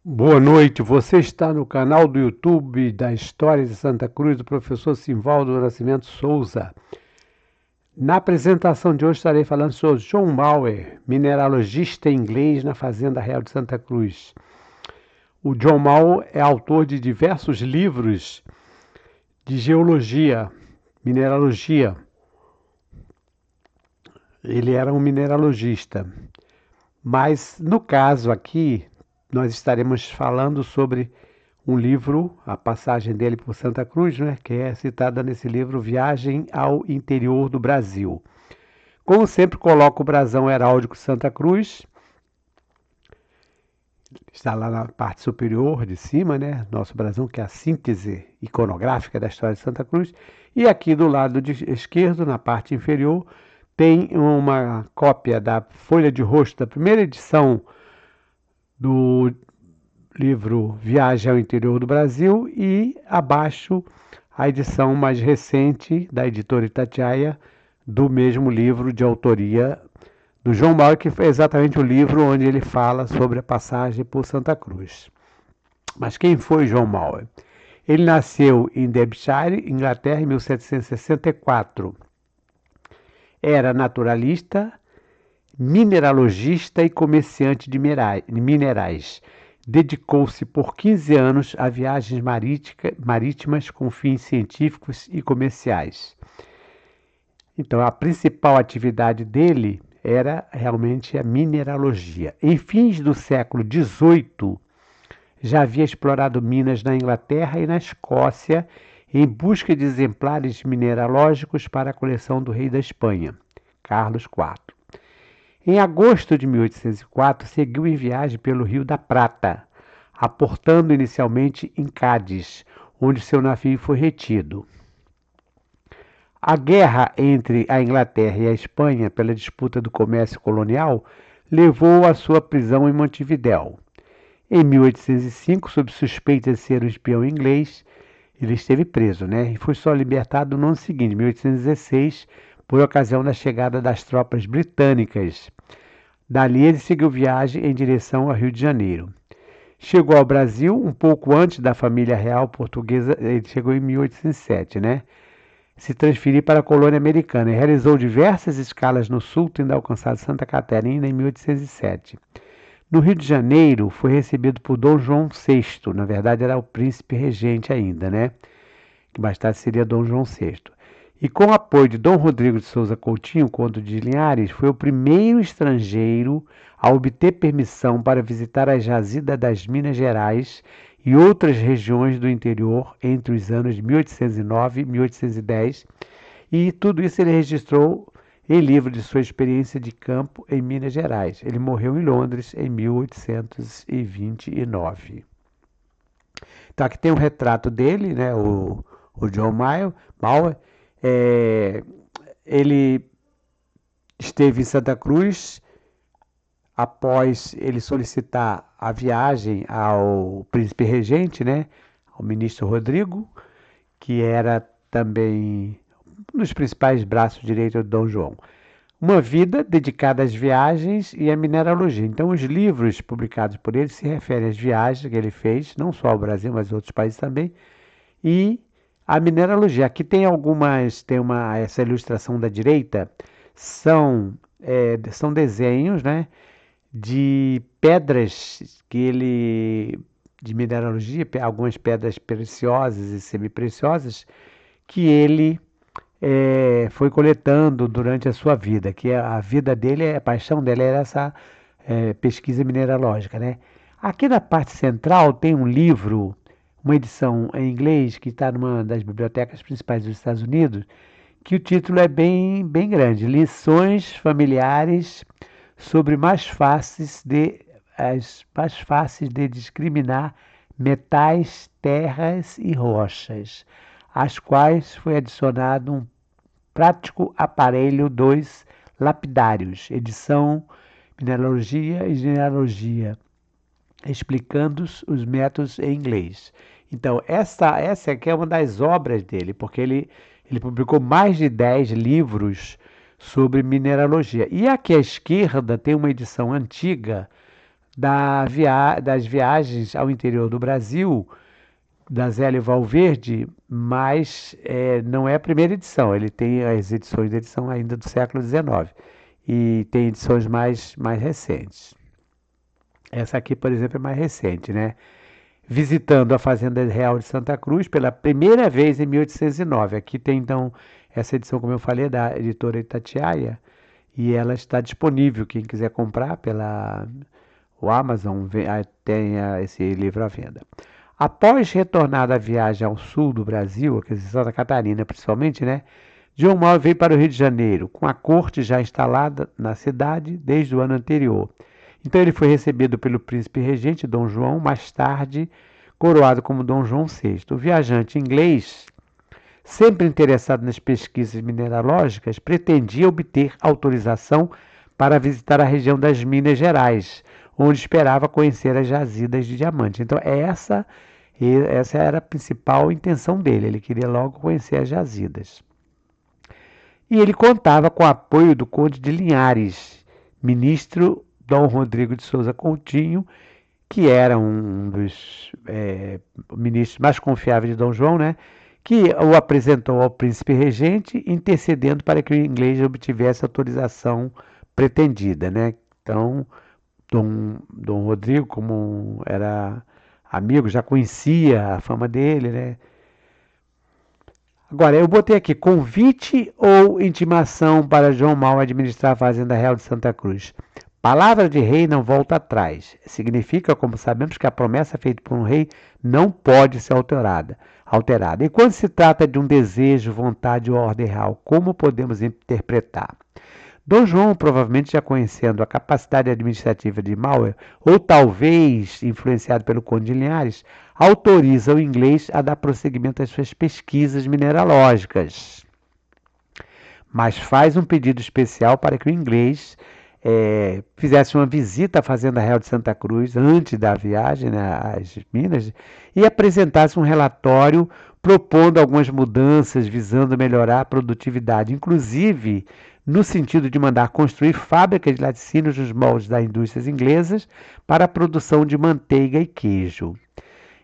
Boa noite, você está no canal do YouTube da História de Santa Cruz do professor Simvaldo Nascimento Souza. Na apresentação de hoje estarei falando sobre John Mauer, mineralogista inglês na Fazenda Real de Santa Cruz. O John Mauer é autor de diversos livros de geologia, mineralogia. Ele era um mineralogista, mas no caso aqui nós estaremos falando sobre um livro, a passagem dele por Santa Cruz, né, que é citada nesse livro, Viagem ao Interior do Brasil. Como sempre, coloco o brasão heráldico Santa Cruz, está lá na parte superior de cima, né, nosso brasão, que é a síntese iconográfica da história de Santa Cruz, e aqui do lado esquerdo, na parte inferior, tem uma cópia da folha de rosto da primeira edição do livro Viagem ao Interior do Brasil e abaixo a edição mais recente da editora Itatiaia do mesmo livro de autoria do João Mauer, que foi exatamente o livro onde ele fala sobre a passagem por Santa Cruz. Mas quem foi João Mauer? Ele nasceu em Derbyshire, Inglaterra, em 1764. Era naturalista, mineralogista e comerciante de minerais. Dedicou-se por 15 anos a viagens marítimas com fins científicos e comerciais. Então, a principal atividade dele era realmente a mineralogia. Em fins do século XVIII, já havia explorado minas na Inglaterra e na Escócia em busca de exemplares mineralógicos para a coleção do rei da Espanha, Carlos IV. Em agosto de 1804, seguiu em viagem pelo Rio da Prata, aportando inicialmente em Cádiz, onde seu navio foi retido. A guerra entre a Inglaterra e a Espanha pela disputa do comércio colonial levou à sua prisão em Montevidéu. Em 1805, sob suspeita de ser um espião inglês, ele esteve preso, e foi só libertado no ano seguinte, 1816, por ocasião da chegada das tropas britânicas. Dali ele seguiu viagem em direção ao Rio de Janeiro. Chegou ao Brasil um pouco antes da família real portuguesa, ele chegou em 1807, se transferiu para a colônia americana e realizou diversas escalas no sul, tendo alcançado Santa Catarina em 1807. No Rio de Janeiro, foi recebido por Dom João VI, na verdade era o príncipe regente ainda, que mais tarde seria Dom João VI. E com o apoio de Dom Rodrigo de Souza Coutinho, conde de Linhares, foi o primeiro estrangeiro a obter permissão para visitar as jazidas das Minas Gerais e outras regiões do interior entre os anos de 1809 e 1810, e tudo isso ele registrou em livro de sua experiência de campo em Minas Gerais. Ele morreu em Londres em 1829. Então aqui tem um retrato dele, o John Mauer. Ele esteve em Santa Cruz após ele solicitar a viagem ao príncipe regente, ao ministro Rodrigo, que era também um dos principais braços direitos de Dom João. Uma vida dedicada às viagens e à mineralogia. Então, os livros publicados por ele se referem às viagens que ele fez, não só ao Brasil, mas outros países também, e a mineralogia. Aqui tem essa ilustração da direita, são desenhos, de pedras de mineralogia, algumas pedras preciosas e semipreciosas, que ele foi coletando durante a sua vida, que a vida dele, a paixão dele era essa pesquisa mineralógica, Aqui na parte central tem um livro, uma edição em inglês que está numa das bibliotecas principais dos Estados Unidos, que o título é bem, bem grande, Lições Familiares sobre as mais fáceis de discriminar metais, terras e rochas, às quais foi adicionado um prático aparelho 2 lapidários, edição Mineralogia e Genealogia, explicando os métodos em inglês. Então, essa aqui é uma das obras dele, porque ele publicou mais de 10 livros sobre mineralogia. E aqui à esquerda tem uma edição antiga das viagens ao interior do Brasil, da Zélio Valverde, mas não é a primeira edição, ele tem as edições da edição ainda do século XIX e tem edições mais recentes. Essa aqui, por exemplo, é mais recente, né? Visitando a Fazenda Real de Santa Cruz pela primeira vez em 1809. Aqui tem então essa edição, como eu falei, da editora Itatiaia, e ela está disponível. Quem quiser comprar pela o Amazon tem esse livro à venda. Após retornar da viagem ao sul do Brasil, quer dizer, Santa Catarina principalmente, né? João Mauro veio para o Rio de Janeiro, com a corte já instalada na cidade desde o ano anterior. Então ele foi recebido pelo príncipe regente Dom João, mais tarde coroado como Dom João VI. O viajante inglês, sempre interessado nas pesquisas mineralógicas, pretendia obter autorização para visitar a região das Minas Gerais, onde esperava conhecer as jazidas de diamante. Então essa era a principal intenção dele, ele queria logo conhecer as jazidas. E ele contava com o apoio do Conde de Linhares, ministro Dom Rodrigo de Souza Coutinho, que era um dos ministros mais confiáveis de Dom João, né? Que o apresentou ao príncipe regente, intercedendo para que o inglês obtivesse a autorização pretendida, né? Então, Dom Rodrigo, como era amigo, já conhecia a fama dele, né? Agora, eu botei aqui convite ou intimação para João Mau administrar a Fazenda Real de Santa Cruz. Palavra de rei não volta atrás. Significa, como sabemos, que a promessa feita por um rei não pode ser alterada. E quando se trata de um desejo, vontade ou ordem real, como podemos interpretar? Dom João, provavelmente já conhecendo a capacidade administrativa de Mauer, ou talvez influenciado pelo Conde de Linhares, autoriza o inglês a dar prosseguimento às suas pesquisas mineralógicas, mas faz um pedido especial para que o inglês fizesse uma visita à Fazenda Real de Santa Cruz antes da viagem, né, às Minas, e apresentasse um relatório propondo algumas mudanças visando melhorar a produtividade, inclusive no sentido de mandar construir fábricas de laticínios nos moldes das indústrias inglesas para a produção de manteiga e queijo.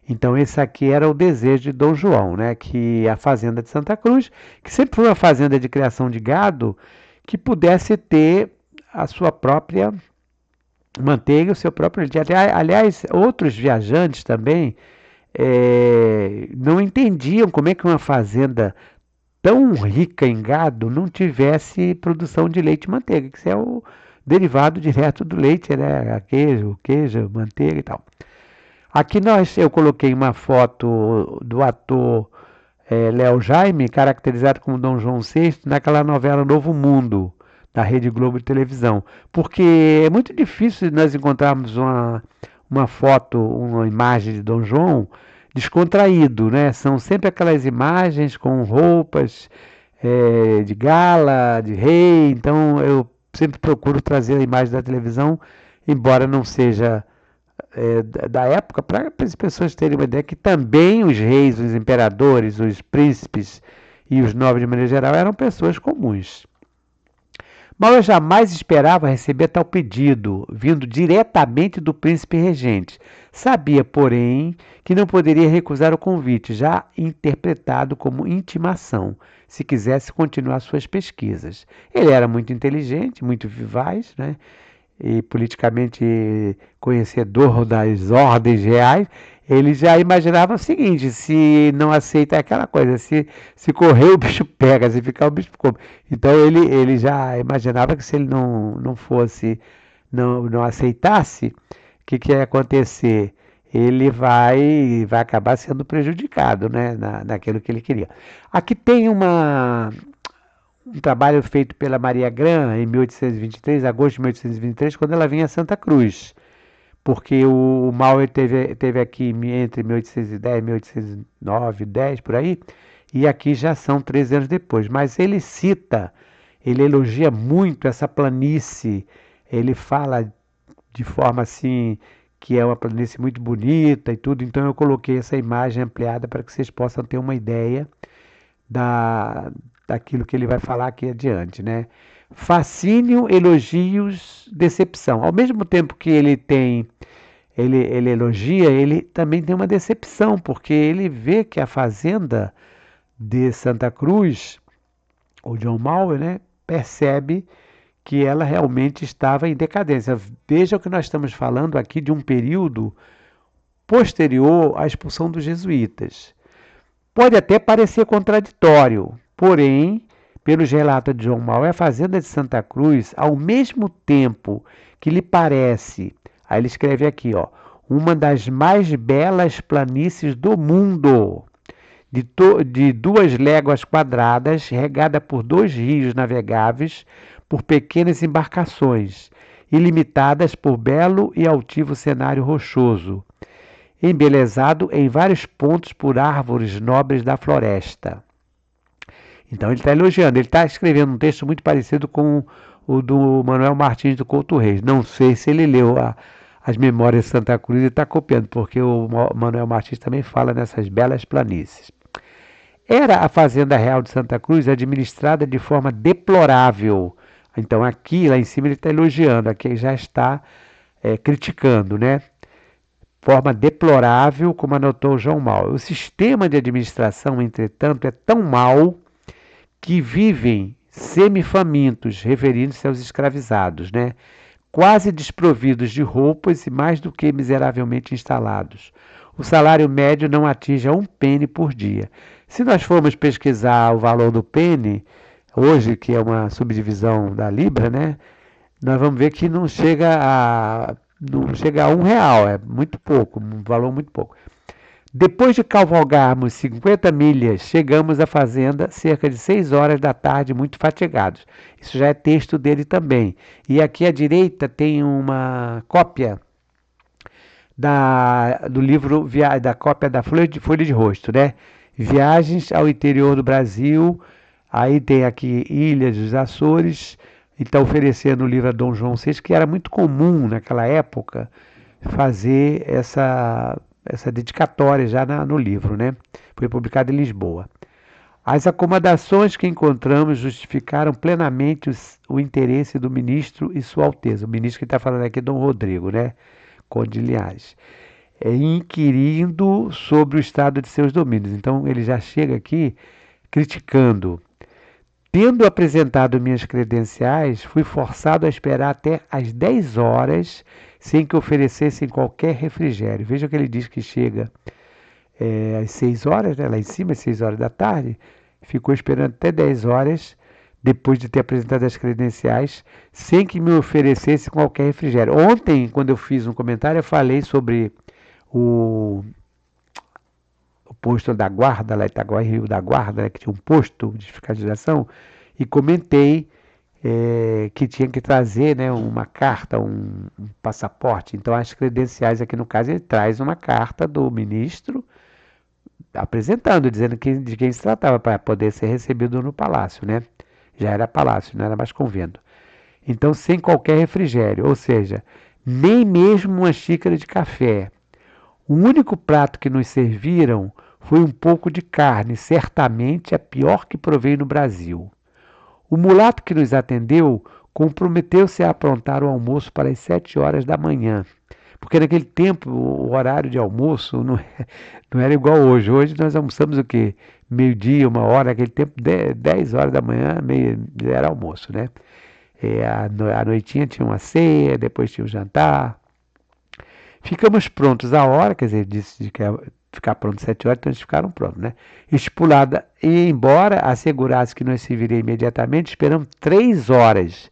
Então esse aqui era o desejo de Dom João, né? Que a fazenda de Santa Cruz, que sempre foi uma fazenda de criação de gado, que pudesse ter a sua própria manteiga, o seu próprio leite. Aliás, outros viajantes também não entendiam como é que uma fazenda tão rica em gado não tivesse produção de leite e manteiga, que isso é o derivado direto do leite, né? Queijo, manteiga e tal. Aqui eu coloquei uma foto do ator Léo Jaime, caracterizado como Dom João VI, naquela novela Novo Mundo, da Rede Globo de televisão. Porque é muito difícil nós encontrarmos uma foto, uma imagem de Dom João descontraído, né? São sempre aquelas imagens com roupas de gala, de rei. Então eu sempre procuro trazer a imagem da televisão, embora não seja da época, para as pessoas terem uma ideia que também os reis, os imperadores, os príncipes e os nobres de maneira geral eram pessoas comuns. Mas eu jamais esperava receber tal pedido, vindo diretamente do príncipe regente. Sabia, porém, que não poderia recusar o convite, já interpretado como intimação, se quisesse continuar suas pesquisas. Ele era muito inteligente, muito vivaz, né? E politicamente conhecedor das ordens reais, ele já imaginava o seguinte: se não aceita aquela coisa, se correr o bicho pega, se ficar o bicho come. Então ele já imaginava que se ele não fosse, não aceitasse, o que ia acontecer? Ele vai acabar sendo prejudicado, né, naquilo que ele queria. Aqui tem um trabalho feito pela Maria Graham em 1823, agosto de 1823, quando ela vinha a Santa Cruz, porque o Mauer teve aqui entre 1810 e 1809, 10 por aí, e aqui já são 13 anos depois. Mas ele elogia muito essa planície, ele fala de forma assim que é uma planície muito bonita e tudo, então eu coloquei essa imagem ampliada para que vocês possam ter uma ideia daquilo que ele vai falar aqui adiante, né? Fascínio, elogios, decepção. Ao mesmo tempo que ele tem ele elogia, ele também tem uma decepção, porque ele vê que a fazenda de Santa Cruz, o John Mauer, né, percebe que ela realmente estava em decadência. Veja que nós estamos falando aqui de um período posterior à expulsão dos jesuítas. Pode até parecer contraditório, porém, pelos relatos de João Mauer, a fazenda de Santa Cruz, ao mesmo tempo que lhe parece, aí ele escreve aqui, ó, uma das mais belas planícies do mundo, de 2 léguas quadradas, regada por 2 rios navegáveis por pequenas embarcações, ilimitadas por belo e altivo cenário rochoso, embelezado em vários pontos por árvores nobres da floresta. Então ele está elogiando, ele está escrevendo um texto muito parecido com o do Manuel Martins do Couto Reis. Não sei se ele leu as Memórias de Santa Cruz e está copiando, porque o Manuel Martins também fala nessas belas planícies. Era a Fazenda Real de Santa Cruz administrada de forma deplorável. Então aqui, lá em cima, ele está elogiando, aqui já está criticando, né? Forma deplorável, como anotou João Mauer. O sistema de administração, entretanto, é tão mau que vivem semifamintos, referindo-se aos escravizados, né? Quase desprovidos de roupas e mais do que miseravelmente instalados. O salário médio não atinge a 1 penny por dia. Se nós formos pesquisar o valor do penny, hoje, que é uma subdivisão da Libra, né? Nós vamos ver que não chega a R$ 1, é muito pouco, um valor muito pouco. Depois de cavalgarmos 50 milhas, chegamos à fazenda cerca de 6 horas da tarde, muito fatigados. Isso já é texto dele também. E aqui à direita tem uma cópia do livro, da cópia da Folha de Rosto, né? Viagens ao interior do Brasil. Aí tem aqui Ilhas dos Açores. E está oferecendo o livro a Dom João VI, que era muito comum naquela época fazer essa dedicatória já no livro, né? Foi publicado em Lisboa. As acomodações que encontramos justificaram plenamente o interesse do ministro e Sua Alteza. O ministro que está falando aqui é Dom Rodrigo, né? Conde de Linhares. Inquirindo sobre o estado de seus domínios. Então ele já chega aqui criticando. Tendo apresentado minhas credenciais, fui forçado a esperar até às 10 horas, sem que oferecessem qualquer refrigério. Veja que ele diz que chega às 6 horas, né, lá em cima, às 6 horas da tarde, ficou esperando até 10 horas, depois de ter apresentado as credenciais, sem que me oferecesse qualquer refrigério. Ontem, quando eu fiz um comentário, eu falei sobre o posto da guarda, lá em Itaguaí, Rio da Guarda, né, que tinha um posto de fiscalização, e comentei que tinha que trazer, né, uma carta, um passaporte. Então, as credenciais aqui no caso, ele traz uma carta do ministro apresentando, dizendo de quem se tratava, para poder ser recebido no palácio, né? Já era palácio, não era mais convento. Então, sem qualquer refrigério, ou seja, nem mesmo uma xícara de café. O único prato que nos serviram foi um pouco de carne, certamente a pior que provei no Brasil. O mulato que nos atendeu comprometeu-se a aprontar o almoço para as 7 horas da manhã. Porque naquele tempo o horário de almoço não era igual hoje. Hoje nós almoçamos o quê? Meio-dia, 1 hora, naquele tempo 10 horas da manhã, era almoço, né? A noitinha tinha uma ceia, depois tinha o jantar. Ficamos prontos a hora, quer dizer, disse que ia ficar pronto 7 horas, então eles ficaram prontos, né? Estipulada, e embora assegurasse que nós serviria imediatamente, esperamos 3 horas.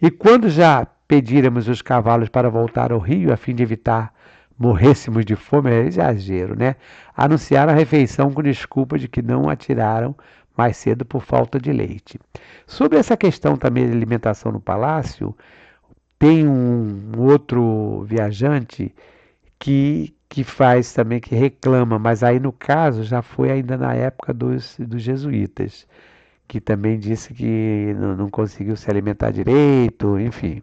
E quando já pedíramos os cavalos para voltar ao rio, a fim de evitar morrêssemos de fome, é exagero, né? Anunciaram a refeição com desculpa de que não atiraram mais cedo por falta de leite. Sobre essa questão também de alimentação no palácio, tem um outro viajante que faz também, que reclama, mas aí no caso já foi ainda na época dos jesuítas, que também disse que não conseguiu se alimentar direito, enfim.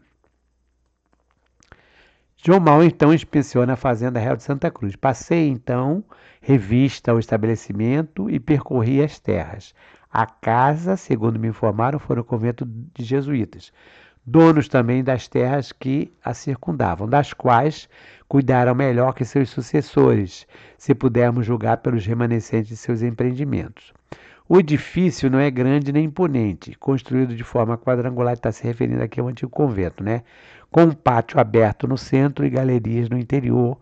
João Mal então inspeciona a Fazenda Real de Santa Cruz. Passei então revista ao estabelecimento e percorri as terras. A casa, segundo me informaram, foi no convento de jesuítas. donos também das terras que a circundavam, das quais cuidaram melhor que seus sucessores, se pudermos julgar pelos remanescentes de seus empreendimentos. O edifício não é grande nem imponente, construído de forma quadrangular, está se referindo aqui ao antigo convento, né? Com um pátio aberto no centro e galerias no interior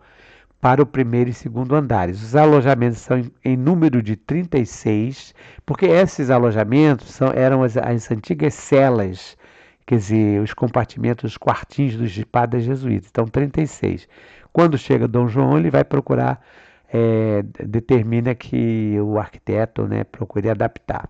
para o primeiro e segundo andares. Os alojamentos são em número de 36, porque esses alojamentos eram as antigas celas, quer dizer, os compartimentos, os quartinhos dos padres jesuítas. Então, 36. Quando chega Dom João, ele vai procurar, determina que o arquiteto, né, procure adaptar,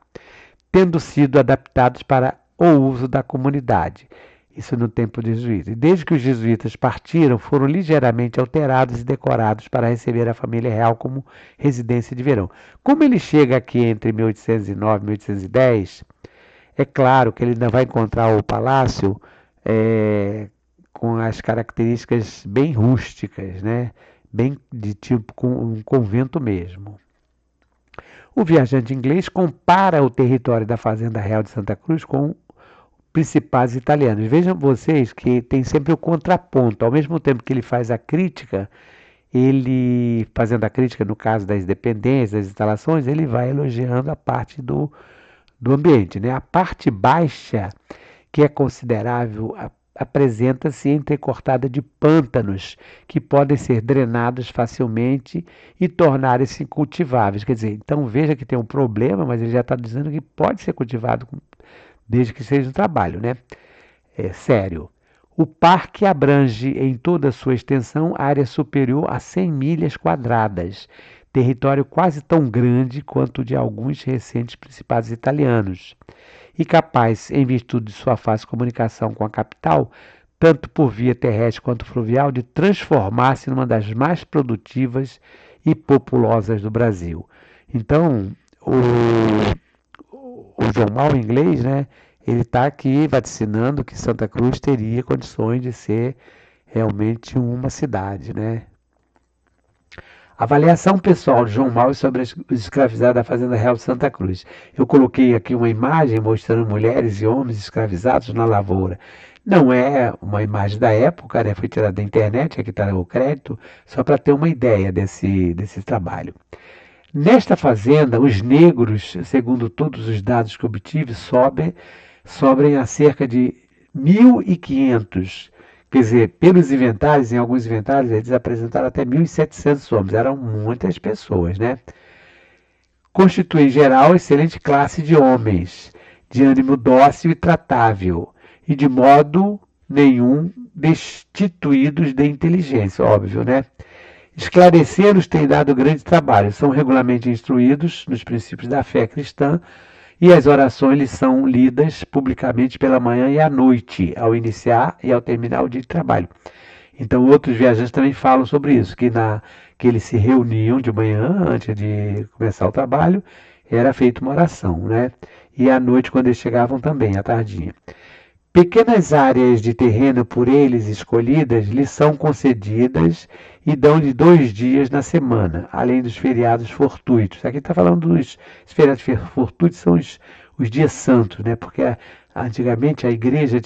tendo sido adaptados para o uso da comunidade. Isso no tempo dos jesuítas. Desde que os jesuítas partiram, foram ligeiramente alterados e decorados para receber a família real como residência de verão. Como ele chega aqui entre 1809 e 1810, é claro que ele ainda vai encontrar o palácio com as características bem rústicas, né? Bem de tipo com um convento mesmo. O viajante inglês compara o território da Fazenda Real de Santa Cruz com principais italianos. Vejam vocês que tem sempre o contraponto. Ao mesmo tempo que ele faz a crítica, ele fazendo a crítica no caso das dependências, das instalações, ele vai elogiando a parte do ambiente, né? A parte baixa, que é considerável, apresenta-se entrecortada de pântanos que podem ser drenados facilmente e tornarem-se cultiváveis. Quer dizer, então veja que tem um problema, mas ele já está dizendo que pode ser cultivado desde que seja um trabalho, né? É sério. O parque abrange em toda a sua extensão área superior a 100 milhas quadradas, território quase tão grande quanto o de alguns recentes principados italianos, e capaz, em virtude de sua fácil comunicação com a capital, tanto por via terrestre quanto fluvial, de transformar-se numa das mais produtivas e populosas do Brasil. Então, o jornal inglês, né, ele está aqui vaticinando que Santa Cruz teria condições de ser realmente uma cidade, né? Avaliação pessoal de João Maus sobre os escravizados da Fazenda Real de Santa Cruz. Eu coloquei aqui uma imagem mostrando mulheres e homens escravizados na lavoura. Não é uma imagem da época, né? Foi tirada da internet, aqui está o crédito, só para ter uma ideia desse trabalho. Nesta fazenda, os negros, segundo todos os dados que obtive, sobem a cerca de 1.500. Quer dizer, pelos inventários, em alguns inventários, eles apresentaram até 1.700 homens. Eram muitas pessoas, né? Constitui, em geral, excelente classe de homens, de ânimo dócil e tratável, e de modo nenhum destituídos de inteligência, óbvio, né? Esclarecê-los tem dado grande trabalho. São regularmente instruídos nos princípios da fé cristã e as orações lhes são lidas publicamente pela manhã e à noite, ao iniciar e ao terminar o dia de trabalho. Então, outros viajantes também falam sobre isso, que eles se reuniam de manhã, antes de começar o trabalho, era feita uma oração, né? E à noite, quando eles chegavam também, à tardinha. Pequenas áreas de terreno por eles escolhidas lhes são concedidas e dão-lhe 2 dias na semana, além dos feriados fortuitos. Aqui está falando dos feriados fortuitos, são os dias santos, né? Porque antigamente a igreja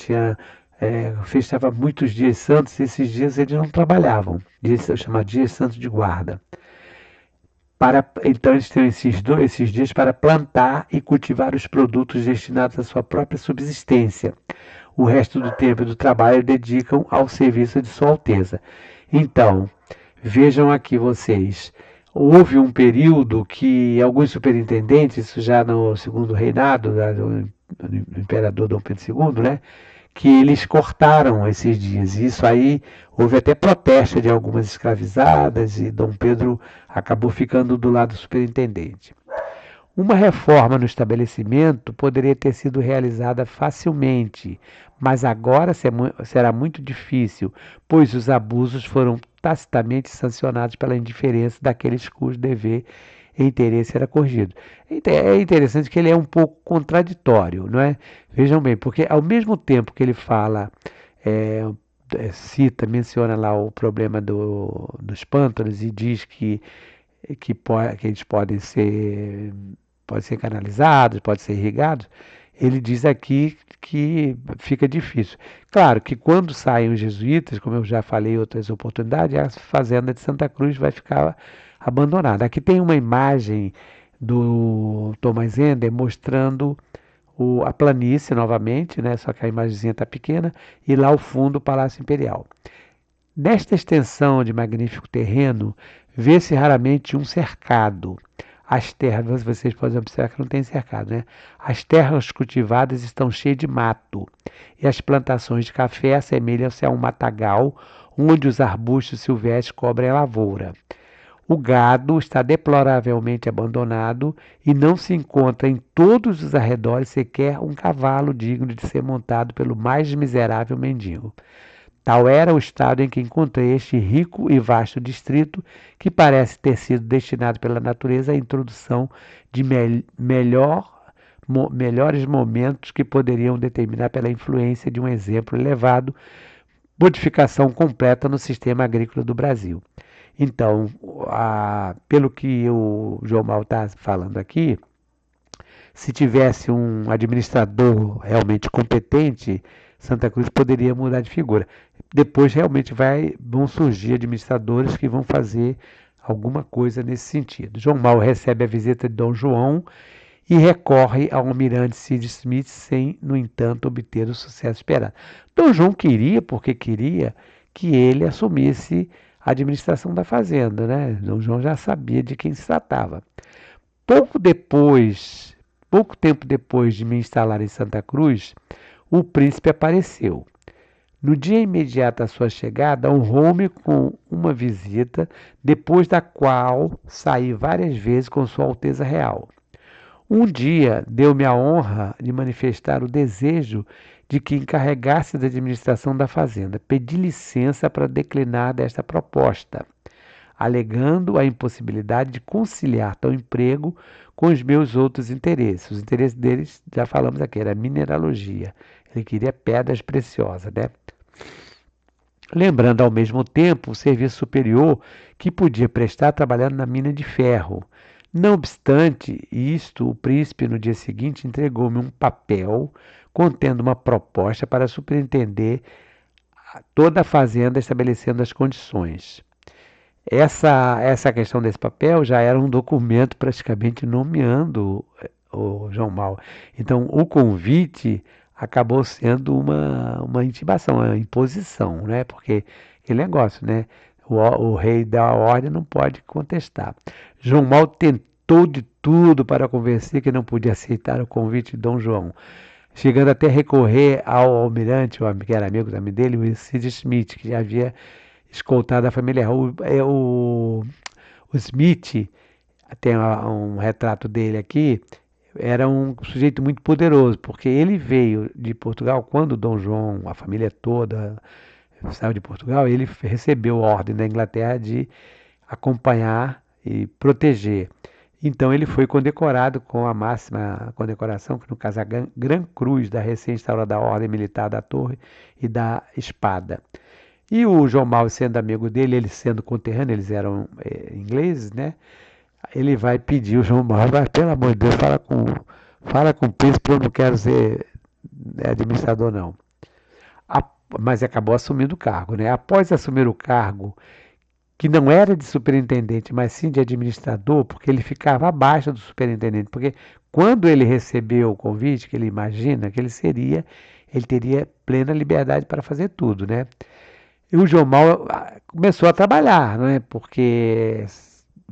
festava muitos dias santos e esses dias eles não trabalhavam, chamados dias santos de guarda. Então eles têm esses dias para plantar e cultivar os produtos destinados à sua própria subsistência. O resto do tempo e do trabalho dedicam ao serviço de Sua Alteza. Então, vejam aqui vocês, houve um período que alguns superintendentes, isso já no segundo reinado do imperador Dom Pedro II, né, que eles cortaram esses dias. Isso aí, houve até protesto de algumas escravizadas e Dom Pedro acabou ficando do lado do superintendente. Uma reforma no estabelecimento poderia ter sido realizada facilmente, mas agora será muito difícil, pois os abusos foram tacitamente sancionados pela indiferença daqueles cujo dever e interesse era corrigido. É interessante que ele é um pouco contraditório, não é? Vejam bem, porque ao mesmo tempo que ele fala, menciona lá o problema dos pântanos e diz que eles podem ser canalizados, podem ser irrigados, ele diz aqui que fica difícil. Claro que quando saem os jesuítas, como eu já falei em outras oportunidades, a fazenda de Santa Cruz vai ficar abandonada. Aqui tem uma imagem do Thomas Ender mostrando a planície novamente, né? Só que a imagenzinha está pequena, e lá ao fundo o Palácio Imperial. Nesta extensão de magnífico terreno, vê-se raramente um cercado. As terras, vocês podem observar que não tem cercado, né? As terras cultivadas estão cheias de mato, e as plantações de café assemelham-se a um matagal, onde os arbustos silvestres cobrem a lavoura. O gado está deploravelmente abandonado e não se encontra em todos os arredores sequer um cavalo digno de ser montado pelo mais miserável mendigo. Tal era o estado em que encontrei este rico e vasto distrito, que parece ter sido destinado pela natureza à introdução de melhores momentos que poderiam determinar pela influência de um exemplo elevado, modificação completa no sistema agrícola do Brasil. Então, pelo que o João Mal está falando aqui, se tivesse um administrador realmente competente, Santa Cruz poderia mudar de figura. Depois realmente vão surgir administradores que vão fazer alguma coisa nesse sentido. João Mal recebe a visita de Dom João e recorre ao almirante Cid Smith sem, no entanto, obter o sucesso esperado. Dom João queria, porque queria que ele assumisse a administração da fazenda, né? Dom João já sabia de quem se tratava. Pouco tempo depois de me instalar em Santa Cruz, o príncipe apareceu. No dia imediato à sua chegada, honrou-me com uma visita, depois da qual saí várias vezes com Sua Alteza Real. Um dia deu-me a honra de manifestar o desejo de que encarregasse da administração da fazenda. Pedi licença para declinar desta proposta, alegando a impossibilidade de conciliar tal emprego com os meus outros interesses. Os interesses deles, já falamos aqui, era mineralogia. Ele queria pedras preciosas, né? Lembrando ao mesmo tempo o serviço superior que podia prestar trabalhando na mina de ferro. Não obstante isto, o príncipe no dia seguinte entregou-me um papel contendo uma proposta para superintender toda a fazenda, estabelecendo as condições. Essa questão desse papel já era um documento praticamente nomeando o João Mal. Então, o convite acabou sendo uma intimação, uma imposição, né? Porque aquele negócio, né? O rei da ordem não pode contestar. João Mal tentou de tudo para convencer que não podia aceitar o convite de Dom João, chegando até a recorrer ao almirante, que era amigo também dele, o Cid Smith, que já havia escoltado a família. O Smith, tem um retrato dele aqui, era um sujeito muito poderoso, porque ele veio de Portugal quando Dom João, a família toda, saiu de Portugal. Ele recebeu a ordem da Inglaterra de acompanhar e proteger. Então ele foi condecorado com a máxima condecoração, que no caso é a Gran Cruz da recém-instaurada Ordem Militar da Torre e da Espada. E o João Mal, sendo amigo dele, ele sendo conterrâneo, eles eram ingleses, né? Ele vai pedir o João Mal, vai, pelo amor de Deus, fala com o príncipe, eu não quero ser administrador, não. Mas acabou assumindo o cargo, né? Após assumir o cargo, que não era de superintendente, mas sim de administrador, porque ele ficava abaixo do superintendente, porque quando ele recebeu o convite, que ele imagina que ele teria plena liberdade para fazer tudo, né? E o João Mal começou a trabalhar, né? Porque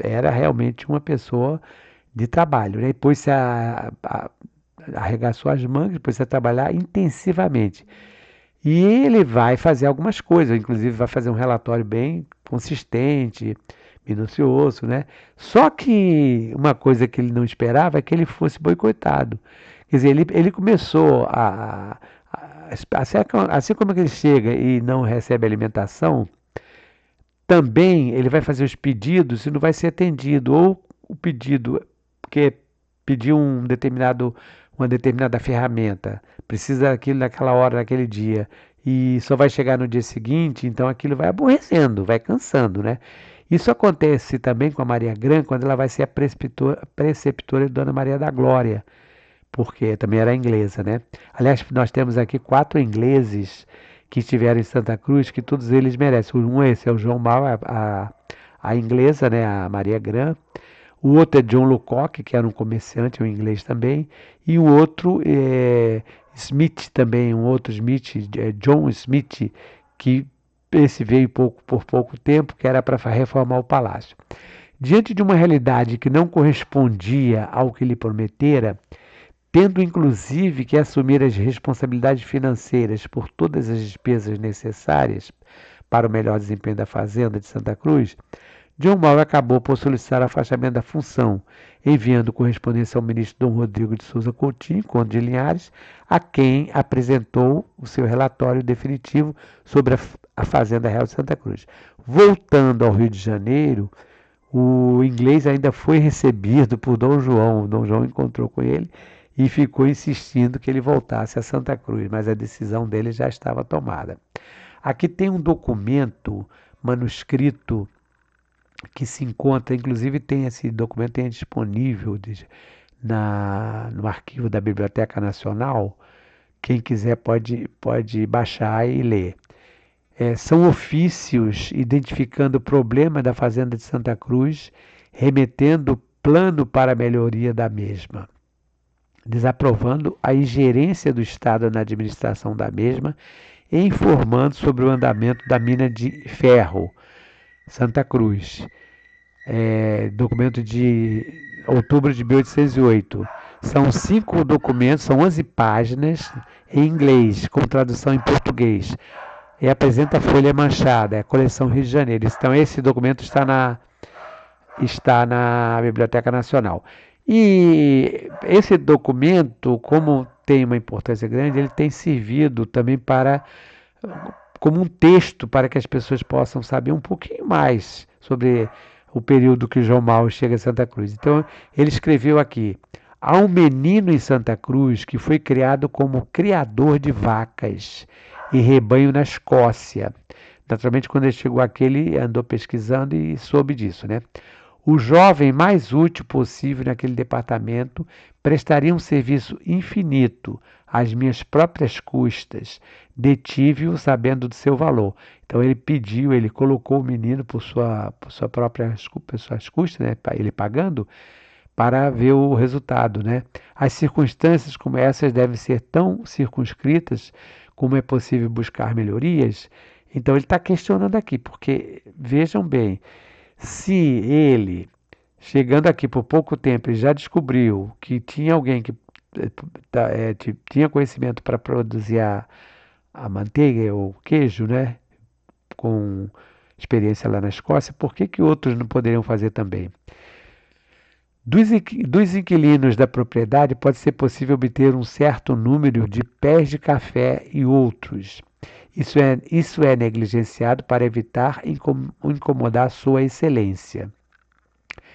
era realmente uma pessoa de trabalho, né? Depois se arregaçou as mangas, depois a trabalhar intensivamente. E ele vai fazer algumas coisas, inclusive vai fazer um relatório bem consistente, minucioso, né? Só que uma coisa que ele não esperava é que ele fosse boicotado. Quer dizer, ele começou assim como ele chega e não recebe alimentação, também ele vai fazer os pedidos e não vai ser atendido. Ou o pedido, porque pediu uma determinada ferramenta, precisa daquilo naquela hora, naquele dia, e só vai chegar no dia seguinte, então aquilo vai aborrecendo, vai cansando, né? Isso acontece também com a Maria Grã, quando ela vai ser a preceptora de Dona Maria da Glória, porque também era inglesa, né? Aliás, nós temos aqui 4 ingleses que estiveram em Santa Cruz, que todos eles merecem. Um esse é o João Mal, a inglesa, né? A Maria Graham. O outro é John Lucock, que era um comerciante, um inglês também. E o outro é Smith também, um outro Smith, John Smith, que esse veio por pouco tempo, que era para reformar o palácio. Diante de uma realidade que não correspondia ao que lhe prometera, tendo inclusive que assumir as responsabilidades financeiras por todas as despesas necessárias para o melhor desempenho da Fazenda de Santa Cruz, John Mauro acabou por solicitar afastamento da função, enviando correspondência ao ministro Dom Rodrigo de Souza Coutinho, conde de Linhares, a quem apresentou o seu relatório definitivo sobre a Fazenda Real de Santa Cruz. Voltando ao Rio de Janeiro, o inglês ainda foi recebido por Dom João. O Dom João encontrou com ele e ficou insistindo que ele voltasse a Santa Cruz, mas a decisão dele já estava tomada. Aqui tem um documento manuscrito que se encontra, inclusive tem esse documento tem disponível no arquivo da Biblioteca Nacional. Quem quiser pode baixar e ler. São ofícios identificando o problema da Fazenda de Santa Cruz, remetendo plano para a melhoria da mesma, desaprovando a ingerência do Estado na administração da mesma e informando sobre o andamento da mina de ferro Santa Cruz. Documento de outubro de 1808. São 5 documentos, são 11 páginas em inglês, com tradução em português. E apresenta a folha manchada, a coleção Rio de Janeiro. Então, esse documento está na Biblioteca Nacional. E esse documento, como tem uma importância grande, ele tem servido também como um texto para que as pessoas possam saber um pouquinho mais sobre o período que João Mauro chega a Santa Cruz. Então, ele escreveu aqui: há um menino em Santa Cruz que foi criado como criador de vacas e rebanho na Escócia. Naturalmente, quando ele chegou aqui, ele andou pesquisando e soube disso, né? O jovem mais útil possível naquele departamento prestaria um serviço infinito às minhas próprias custas. Detive-o sabendo do seu valor. Então ele colocou o menino por suas custas, né? Ele pagando, para ver o resultado, né? As circunstâncias como essas devem ser tão circunscritas como é possível buscar melhorias. Então ele está questionando aqui, porque vejam bem, se ele, chegando aqui por pouco tempo, ele já descobriu que tinha alguém que tinha conhecimento para produzir a manteiga ou o queijo, né? Com experiência lá na Escócia, por que outros não poderiam fazer também? Dos inquilinos da propriedade pode ser possível obter um certo número de pés de café e outros. Isso é negligenciado para evitar incomodar sua excelência.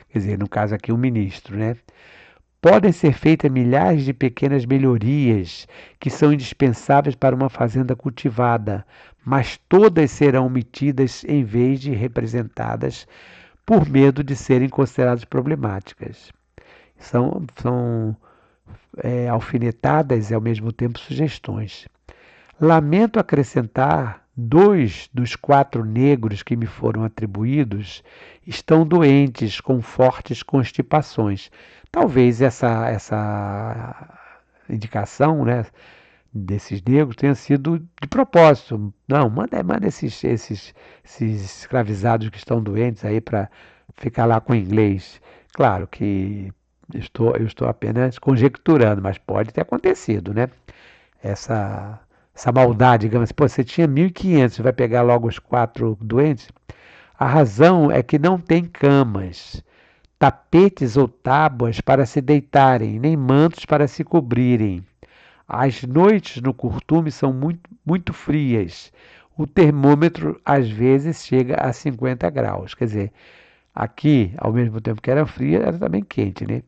Quer dizer, no caso aqui o ministro, né? Podem ser feitas milhares de pequenas melhorias que são indispensáveis para uma fazenda cultivada, mas todas serão omitidas em vez de representadas por medo de serem consideradas problemáticas. São alfinetadas e ao mesmo tempo sugestões. Lamento acrescentar, 2 dos 4 negros que me foram atribuídos estão doentes com fortes constipações. Talvez essa indicação, né, desses negros tenha sido de propósito. Não, manda esses escravizados que estão doentes aí para ficar lá com o inglês. Claro que eu estou apenas conjecturando, mas pode ter acontecido, né? Essa maldade, digamos, você tinha 1.500, você vai pegar logo os 4 doentes? A razão é que não tem camas, tapetes ou tábuas para se deitarem, nem mantos para se cobrirem. As noites no curtume são muito, muito frias. O termômetro às vezes chega a 50 graus. Quer dizer, aqui, ao mesmo tempo que era fria, era também quente, né?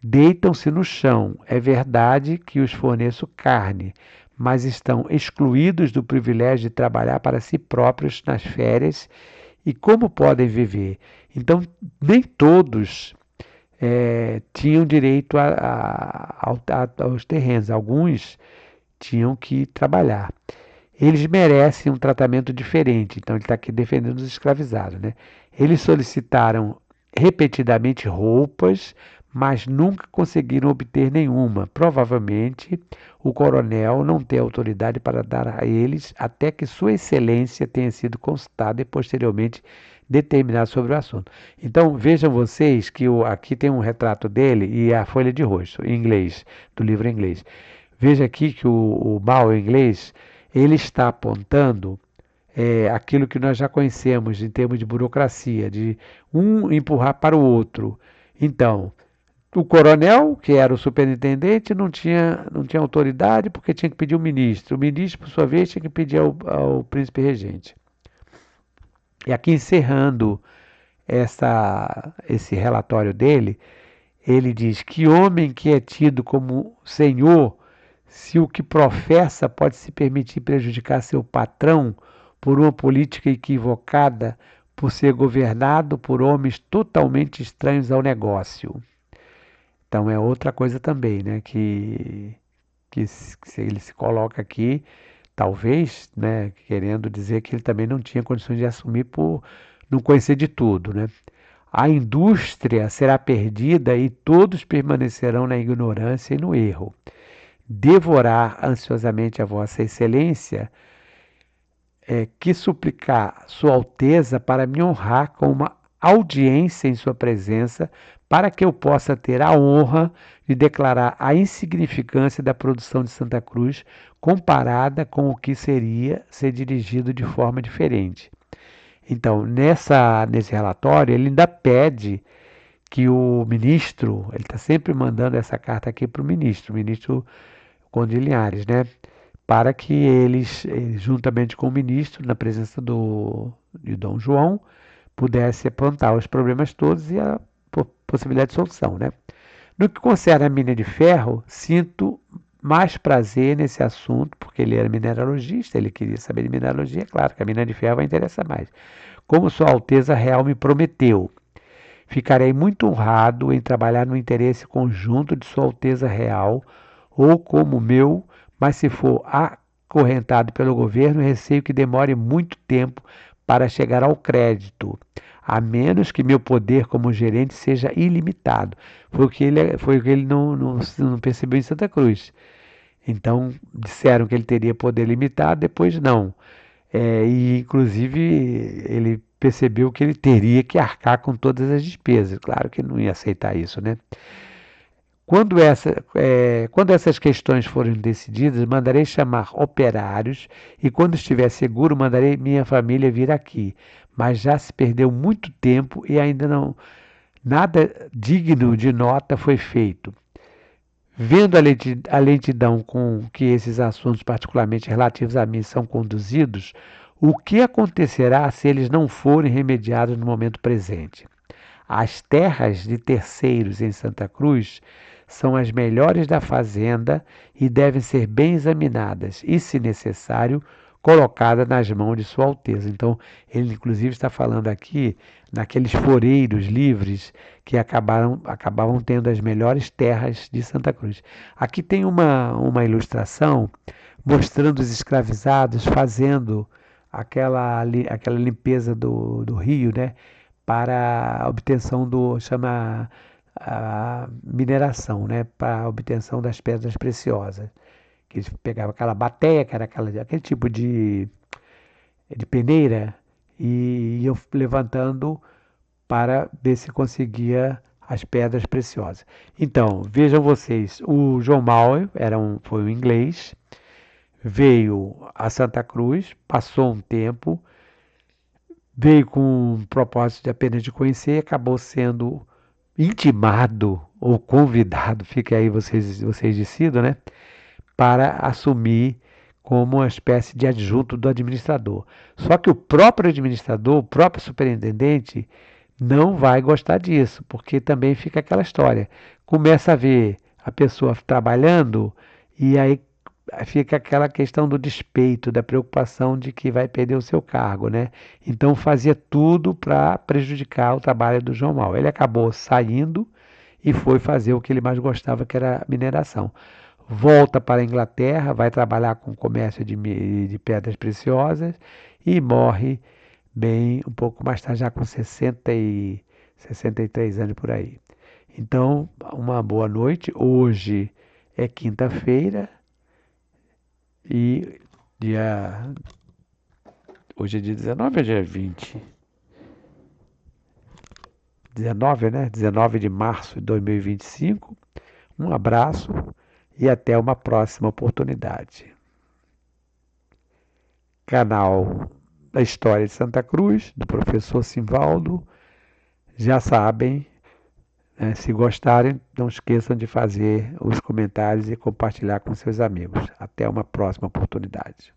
Deitam-se no chão. É verdade que os forneço carne, mas estão excluídos do privilégio de trabalhar para si próprios nas férias. E como podem viver? Então, nem todos tinham direito aos terrenos. Alguns tinham que trabalhar. Eles merecem um tratamento diferente. Então, ele está aqui defendendo os escravizados, né? Eles solicitaram repetidamente roupas, mas nunca conseguiram obter nenhuma. Provavelmente, o coronel não tem autoridade para dar a eles até que Sua Excelência tenha sido consultada e posteriormente determinar sobre o assunto. Então, vejam vocês que aqui tem um retrato dele e a folha de rosto, em inglês, do livro em inglês. Veja aqui que o Mao, em inglês, ele está apontando aquilo que nós já conhecemos em termos de burocracia, de um empurrar para o outro. Então, o coronel, que era o superintendente, não tinha autoridade porque tinha que pedir o ministro. O ministro, por sua vez, tinha que pedir ao príncipe regente. E aqui encerrando esse relatório dele, ele diz que homem que é tido como senhor, se o que professa pode se permitir prejudicar seu patrão por uma política equivocada, por ser governado por homens totalmente estranhos ao negócio. Então é outra coisa também, né, que ele se coloca aqui, talvez, né, querendo dizer que ele também não tinha condições de assumir por não conhecer de tudo, né? A indústria será perdida e todos permanecerão na ignorância e no erro. Devorar ansiosamente a Vossa Excelência, que suplicar Sua Alteza para me honrar com uma audiência em Sua presença, para que eu possa ter a honra de declarar a insignificância da produção de Santa Cruz comparada com o que seria ser dirigido de forma diferente. Então, nesse relatório, ele ainda pede que o ministro, ele está sempre mandando essa carta aqui para o ministro Conde Linhares, né? Para que eles, juntamente com o ministro, na presença de Dom João, pudesse apontar os problemas todos e a possibilidade de solução, né? No que concerne a mina de ferro, sinto mais prazer nesse assunto, porque ele era mineralogista, ele queria saber de mineralogia, é claro que a mina de ferro vai interessar mais. Como Sua Alteza Real me prometeu, ficarei muito honrado em trabalhar no interesse conjunto de Sua Alteza Real, ou como meu, mas se for acorrentado pelo governo, receio que demore muito tempo para chegar ao crédito, a menos que meu poder como gerente seja ilimitado. Foi o que ele não percebeu em Santa Cruz. Então, disseram que ele teria poder limitado, depois não. E, inclusive, ele percebeu que ele teria que arcar com todas as despesas. Claro que não ia aceitar isso, né? Quando essas questões forem decididas, mandarei chamar operários e, quando estiver seguro, mandarei minha família vir aqui. Mas já se perdeu muito tempo e ainda não nada digno de nota foi feito. Vendo a lentidão com que esses assuntos, particularmente relativos a mim, são conduzidos, o que acontecerá se eles não forem remediados no momento presente? As terras de terceiros em Santa Cruz são as melhores da fazenda e devem ser bem examinadas e, se necessário, colocadas nas mãos de Sua Alteza. Então, ele inclusive está falando aqui naqueles foreiros livres que acabavam tendo as melhores terras de Santa Cruz. Aqui tem uma ilustração mostrando os escravizados fazendo aquela limpeza do rio, né? Para a obtenção chama a mineração, né? Para a obtenção das pedras preciosas. Que eles pegavam aquela bateia, que era aquele tipo de peneira, e iam levantando para ver se conseguia as pedras preciosas. Então, vejam vocês, o João Mauer foi um inglês, veio a Santa Cruz, passou um tempo, veio com o propósito de apenas de conhecer e acabou sendo intimado ou convidado, fique aí vocês decidam, né? Para assumir como uma espécie de adjunto do administrador. Só que o próprio administrador, o próprio superintendente, não vai gostar disso, porque também fica aquela história. Começa a ver a pessoa trabalhando e aí fica aquela questão do despeito, da preocupação de que vai perder o seu cargo, né? Então fazia tudo para prejudicar o trabalho do João Mal. Ele acabou saindo e foi fazer o que ele mais gostava, que era a mineração. Volta para a Inglaterra, vai trabalhar com comércio de pedras preciosas e morre bem um pouco mais tarde, já com 63 anos por aí. Então, uma boa noite. Hoje é quinta-feira e dia. Hoje é dia 19 ou dia 20? 19, né? 19 de março de 2025. Um abraço e até uma próxima oportunidade. Canal da História de Santa Cruz, do professor Simvaldo. Já sabem, né? Se gostarem, não esqueçam de fazer os comentários e compartilhar com seus amigos. Até uma próxima oportunidade.